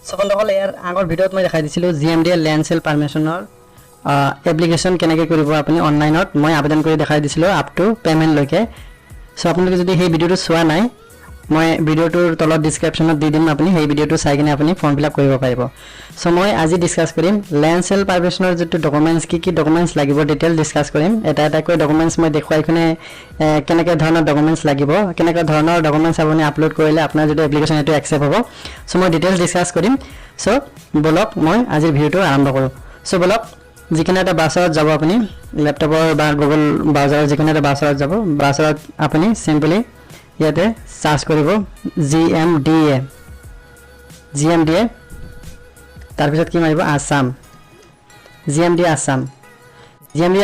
so বন্ধুসকল ইয়াৰ আগৰ ভিডিঅ'ত মই দেখাই দিছিলোঁ GMDA ল্যান্ড সেল পাৰমিশনৰ এপ্লিকেশন কেনেকৈ কৰিব আপুনি অনলাইনত মই আবেদন কৰি দেখাই দিছিলোঁ আপ টু পেমেন্ট লৈকে সো আপোনালোকে যদি সেই ভিডিঅ'টো চোৱা নাই মই ভিডিঅ'টোৰ তলত ডেসক্ৰিপচনত দি দিম আপুনি সেই ভিডিঅ'টো চাই কিনে আপুনি ফৰ্ম ফিল আপ কৰিব পাৰিব সো মই আজি ডিসকাস কৰিম ল্যান্ড সেল পাৰমিশনৰ যেটো ডকুমেন্টস কি ডকুমেন্টস লাগিব ডিটেইল ডিসকাস কৰিম এটা এটা কৈ ডকুমেন্টস মই দেখুৱাই কিনে কেনেকৈ ধৰণৰ ডকুমেন্টস লাগিব কেনেকৈ ধৰণৰ ডকুমেন্টস আপুনি আপলোড কৰিলে আপোনাৰ যেটো এপ্লিকেশন এটো একসেপ্ট হ'ব সো মই ডিটেইল ডিসকাস কৰিম সো বলক মই আজিৰ ভিডিঅ'টো আৰম্ভ কৰোঁ সো বলক যিকোনো এটা ব্ৰাউজাৰত যাব আপুনি ল্যাপটপৰ বা গুগল ব্ৰাউজাৰৰ যিকোনো এটা ব্ৰাউজাৰত যাব ব্ৰাউজাৰত আপুনি সিম্পলি ইয়াতে সাৰ্চ কৰিব GMDA তাৰ পিছত কি মাৰিব আসাম GMDA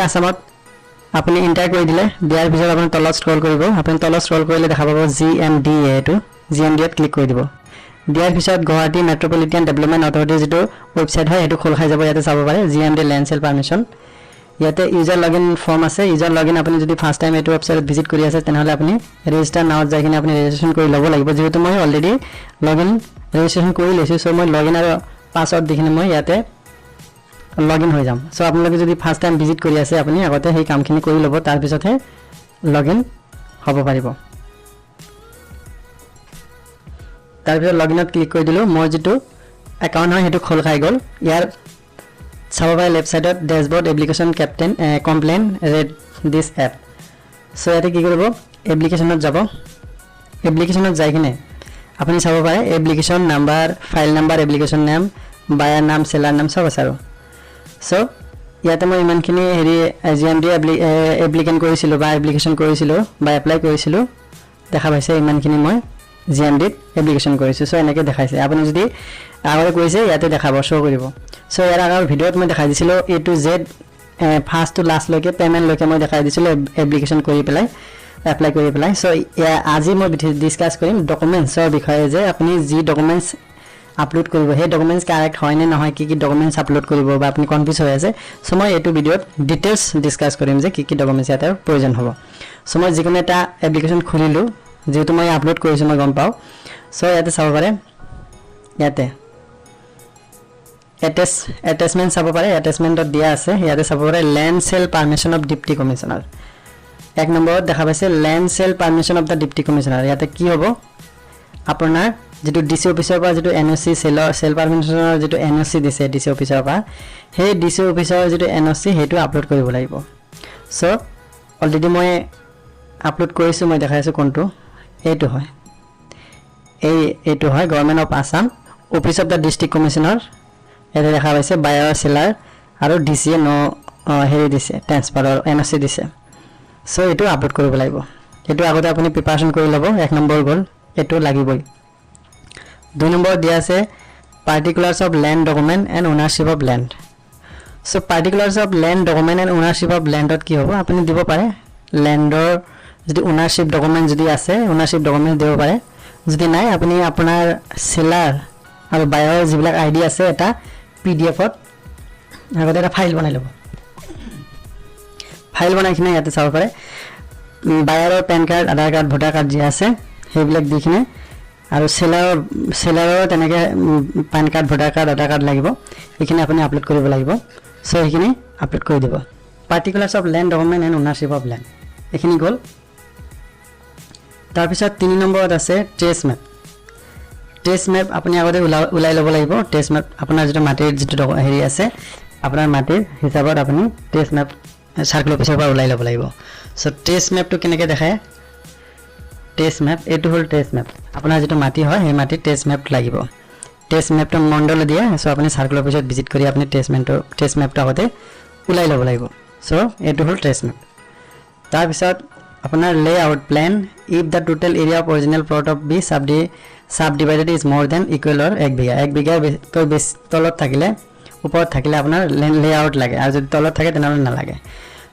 আসামত আপুনি এন্টাৰ কৰি দিলে দিয়াৰ পিছত আপুনি তলত স্ক্ৰল কৰিব আপুনি তলত স্ক্ৰল কৰিলে দেখা পাব GMDA এটো GMDA ত ক্লিক কৰি দিব দিয়াৰ পিছত গুৱাহাটী মেট্ৰপলিটান ডেভেলপমেন্ট অথৰিটি যেটো ওয়েবসাইট হয় এটো খোল খাই যাব ইয়াতে চাব পাৰে GMDA ল্যান্ড সেল পাৰমিশন ইয়াতে ইউজাৰ লগইন ফৰ্ম আছে ইউজাৰ লগইন আপুনি যদি ফাৰ্স্ট টাইম এটো ওয়েবসাইটত ভিজিট কৰি আছে তেনেহলে আপুনি ৰেজিষ্টাৰ নাওত যাই কিনে আপুনি ৰেজিষ্ট্ৰেচন কৰি ল'ব লাগিব যেহেতু মই অলৰেডি লগইন ৰেজিষ্ট্ৰেচন কৰি লৈছো সো মই লগইন আৰু পাছৱৰ্ড দিখিনি মই ইয়াতে লগইন হৈ যাম সো আপোনালোকে যদি ফাৰ্স্ট টাইম ভিজিট কৰি আছে আপুনি আগতে সেই কামখিনি কৰি ল'ব তাৰ পিছতহে লগইন হ'ব পাৰিব তাৰ পিছত লগইনত ক্লিক কৰি দিলো মই যেটো একাউন্ট হয় হেতু খোল খাই গল ইয়াৰ চাব পাৰে লেফট সাইডত dashboard application captain complain red this app so ইয়াতে কি কৰিব এপ্লিকেশনত যাব এপ্লিকেশনত যাই কিনে আপুনি চাব পাৰে application number file number application নাম বায়াৰ নাম সেলাৰ নাম সব আছে আৰু সো ইয়াতে মই ইমানখিনি হেৰি GMDA এপ্লিকেশন কৰিছিলো বা এপ্লিকেশন কৰিছিলো বা এপ্লাই কৰিছিলো দেখা পাইছে ইমানখিনি মই GMDA এপ্লিকেশন কৰিছো সো এনেকৈ দেখাইছে আপুনি যদি আগৰে কৰিছে ইয়াতে দেখাব শো কৰিব সো ইয়াৰ আগৰ ভিডিঅ'ত মই দেখাই দিছিলো A to Z first to last লৈকে পেমেন্ট লৈকে মই দেখাই দিছিলো এপ্লিকেশন কৰি পেলাই এপ্লাই কৰি পেলাই সো আজি মই ডিসকাস কৰিম ডকুমেন্টছৰ বিষয়ে যে আপুনি যি ডকুমেন্টছ আপলোড কৰিব হে ডকুমেন্টছ কাৰেক্ট হয় নে নহয় কি ডকুমেন্টছ আপলোড কৰিব বা আপুনি কনফিউজ হৈ আছে সো মই এটো ভিডিঅ'ত ডিটেইলছ ডিসকাস কৰিম যে কি ডকুমেন্টছ ইয়াতে প্ৰয়োজন হ'ব সো মই যিকোনো এটা এপ্লিকেশন খুলিলো যেটো মই আপলোড কৰিছো মই গম পাও সো ইয়াতে চাব পাৰে ইয়াতে attachment চাব পাৰে attachmentত দিয়া আছে ইয়াতে চাব পাৰে land sale permission of deputy commissioner এক নম্বৰত দেখা পাইছে land sale permission of the deputy commissioner ইয়াতে কি হ'ব আপোনাৰ যেটো ডিসি অফিচৰ পৰা যেটো NOC সেল পাৰমিশনৰ যেটো NOC দিছে ডিসি অফিচৰ পৰা সেই ডিসি অফিচৰ যেটো NOC হেতু আপলোড কৰিব লাগিব সো অলৰেডি মই আপলোড কৰিছো মই দেখাইছো কোনটো এইটো হয় এইটো হয় government of Assam office of the district commissioner এটা দেখা পাইছে বায়াৰ সেলাৰ আৰু ডিসিএ নো হেৰি দিছে ট্ৰান্সফাৰৰ NOC দিছে সো এটো আপলোড কৰিব লাগিব এটো আগতে আপুনি প্ৰিপাৰেচন কৰি ল'ব এক নম্বৰ গল এটো লাগিবই দুই নম্বৰ দিয়া আছে particulars of land document and ownership of land so particulars of land document and ownership of ল্যান্ডত কি হ'ব আপুনি দিব পাৰে ল্যান্ডৰ যদি ওনাৰশিপ ডকুমেন্ট যদি আছে ওনাৰশিপ ডকুমেন্ট দিব পাৰে যদি নাই আপুনি আপোনাৰ সেলাৰ আৰু বায়াৰ যিবিলাক আইডি আছে এটা PDF ত আগতে এটা ফাইল বনাই ল'ব ফাইল বনাই কিনে ইয়াতে চাব পাৰে বায়াৰৰ পেন কাৰ্ড আধাৰ কাৰ্ড ভোটাৰ কাৰ্ড যি আছে সেইবিলাক দি কিনে আৰু সেলাৰৰ তেনেকৈ পেন কাৰ্ড ভোটাৰ কাৰ্ড আধাৰ কাৰ্ড লাগিব এইখিনি আপুনি আপলোড কৰিব লাগিব সো এইখিনি আপলোড কৰি দিব particulars of land document and ownership of land এইখিনি গল তাৰ পিছত 3 নম্বৰত আছে ট্ৰেছ মেপ আপুনি আগতে উলাই ল'ব লাগিব ট্ৰেছ মেপ আপোনাৰ যেটো মাটিৰ যেটো হেৰি আছে আপোনাৰ মাটিৰ হিচাপত আপুনি ট্ৰেছ মেপ সাৰ্কেল অফিচৰ পৰা উলাই ল'ব লাগিব সো ট্ৰেছ মেপটো কেনেকৈ দেখায় ট্ৰেছ মেপ এটো হল ট্ৰেছ মেপ আপোনাৰ যেটো মাটি হয় সেই মাটি ট্ৰেছ মেপ লাগিব ট্ৰেছ মেপটো মণ্ডল দিয়ে সো আপুনি সাৰ্কেল অফিচত ভিজিট কৰি আপুনি ট্ৰেছ মেপটো আগতে উলাই ল'ব লাগিব সো এটো হল ট্ৰেছ মেপ তাৰ পিছত আপোনাৰ layout plan if the total area of original plot of be subdivided is more than equal or 1 bigha 1 বিঘাৰ বেছি তলত থাকিলে ওপৰত থাকিলে আপোনাৰ লেআউট লাগে আৰু যদি তলত থাকে তেনেহলে নালাগে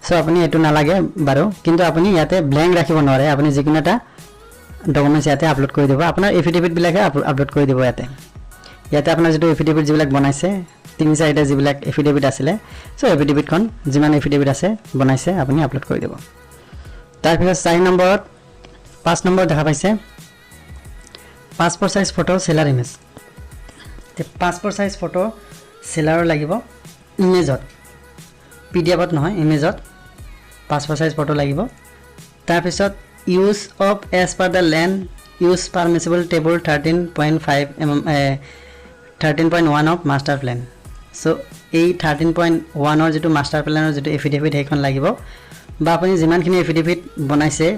সো আপুনি এটো নালাগে বাৰু কিন্তু আপুনি ইয়াতে ব্ল্যাঙ্ক ৰাখিব নোৱাৰে আপুনি যিকোনো এটা ডকুমেন্টস ইয়াতে আপলোড কৰি দিব আপোনাৰ এফিডেভিট বিলাকে আপলোড কৰি দিব ইয়াতে আপোনাৰ যেটো এফিডেভিট যিবিলাক বনাইছে 3-4টা যিবিলাক এফিডেভিট আছিল সো এফিডেভিটখন যিমান এফিডেভিট আছে বনাইছে আপুনি আপলোড কৰি দিব তাৰ পিছত 4 নম্বৰত 5 নম্বৰ দেখা পাইছে passport size photo seller image তে পাছপোৰ্ট সাইজ ফটো সেলাৰৰ লাগিব ইমেজত পিডিএফত নহয় ইমেজত পাছপোৰ্ট সাইজ ফটো লাগিব তাৰ পিছত use of as per the land use permissible table 13.5 13.1 of master plan so এই 13.1 অৰ যেটো মাস্টাৰ প্ল্যানৰ যেটো এফিডেভিট হেখন লাগিব বা আপুনি যিমানখিনি এফিডেভিট বনাইছে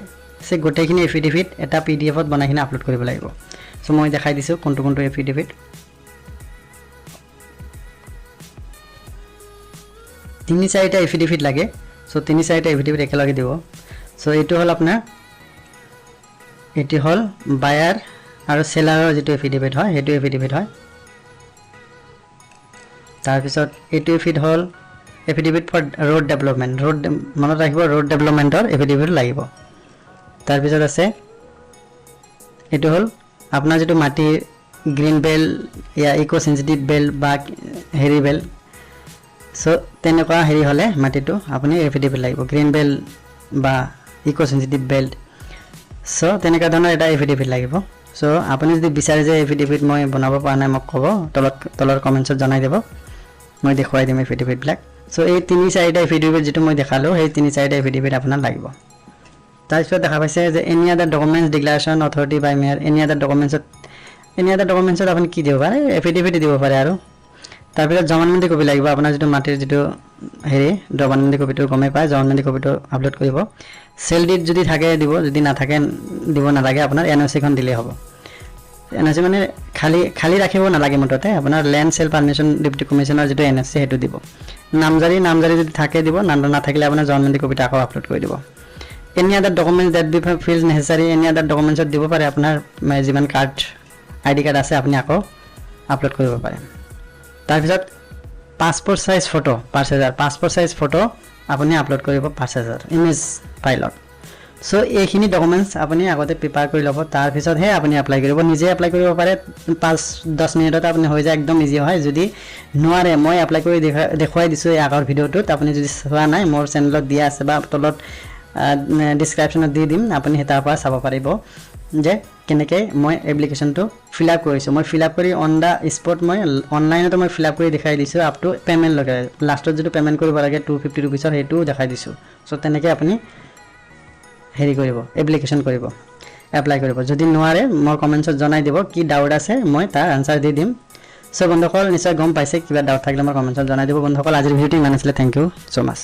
সে গোটেইখিনি এফিডেভিট এটা পিডিএফত বনাইখিনি আপলোড কৰিব লাগিব সো মই দেখাই দিছো কোনটো এফিডেভিট তিনি চাৰিটা এফিডেভিট লাগে সো তিনি চাৰিটা এফিডেভিট একেলগে দিব সো এইটো হল আপোনাৰ এটি হল বায়াৰ আৰু সেলাৰৰ যেটো এফিডেভিট হয় হেতু এফিডেভিট হয় তাৰ পিছত এইটো affidavit for road development road মনত ৰাখিব ৰোড ডেভেলপমেন্টৰ এফিডেভিট লাগিব তাৰ পিছত আছে এইটো হল আপোনাৰ যেটো মাটি গ্ৰীন বেল ইয়া ইকো সেনসিটিভ বেল বা হেৰি বেল সো তেনেকুৱা হেৰি হলে মাটিটো আপুনি এফিডেভিট লাগিব গ্ৰীন বেল বা ইকো সেনসিটিভ বেল সো তেনেকুৱা ধৰণৰ এটা এফিডেভিট লাগিব সো আপুনি যদি বিচাৰে যে এফিডেভিট মই বনাব পৰা নাই মোক ক'ব তলৰ কমেন্টছত জনাই দিব মই দেখুৱাই দিম এফিডেভিট ব্ল্যাক সো এই তিনি চাৰিটা এফিডেভিট যেটো মই দেখালো সেই তিনি চাৰিটা এফিডেভিট আপোনাৰ লাগিব তাৰপিছত দেখা পাইছে যে এনি আদাৰ ডকুমেন্টস ডিক্লাৰেশন অথৰিটি বাই মেয়াৰ এনি আদাৰ ডকুমেন্টছত আপুনি কি দিব পাৰে এফিডেভিট দিব পাৰে আৰু তাৰপিছত জমানবন্দী কপি লাগিব আপোনাৰ যেটো মাটিৰ যেটো হেৰি জমানবন্দী কপিটো গমে পায় জমানবন্দী কপিটো আপলোড কৰিব সেল ডিড যদি থাকে দিব যদি না থাকে দিব নালাগে আপোনাৰ এনওসি খন দিলে হ'ব এনওসি মানে খালি ৰাখিব নালাগে মততে আপোনাৰ land sale permission deputy commissioner যেটো এনওসি হেতু দিব নামজাৰি যদি থাকে দিব না থাকিলে আপোনাৰ জমানবন্দী কপিটো আকৌ আপলোড কৰি দিব any other documents that be feels necessary any other ডকুমেন্টছত দিব পাৰে আপোনাৰ যিমান কাৰ্ড আইডি কাৰ্ড আছে আপুনি আকৌ আপলোড কৰিব পাৰে তাৰপিছত passport size photo 5000 passport size photo আপুনি আপলোড কৰিব 5000 ইমেজ ফাইলত সো এইখিনি ডকুমেন্টস আপুনি আগতে প্ৰিপেয়াৰ কৰি ল'ব তাৰ পিছত হে আপুনি এপ্লাই কৰিব নিজে এপ্লাই কৰিব পাৰে 5-10 মিনিটত আপুনি হৈ যায় একদম ইজি হয় যদি নোৱাৰে মই এপ্লাই কৰি দেখুৱাই দিছো এই আগৰ ভিডিওটোত আপুনি যদি চোৱা নাই মোৰ চেনেলত দিয়া আছে বা তলত ডেসক্ৰিপশনত দি দিম আপুনি হেতাৰ পৰা চাব পাৰিব যে কেনেকৈ মই এপ্লিকেশনটো ফিল আপ কৰিছো মই ফিল আপ কৰি অন দা স্পট মই অনলাইনতে মই ফিল আপ কৰি দেখাই দিছো আপ টু পেমেন্ট লগে লাষ্টত যেটো পেমেন্ট কৰিব লাগে 250 रुपीसৰ হেতু দেখাই দিছো সো তেনেকৈ আপুনি হেৰি কৰিব এপ্লিকেশন কৰিব এপ্লাই কৰিব যদি নোৱাৰে মোৰ কমেন্টছত জনাই দিব কি ডাউট আছে মই তাৰ আনসাৰ দি দিম সো বন্ধুসকল নিশ্চয় গম পাইছে কিবা ডাউট থাকিলে মোৰ কমেন্টছত জনাই দিব বন্ধুসকল আজিৰ ভিডিওটো ইমান আছিল থ্যাংক ইউ সো মাচ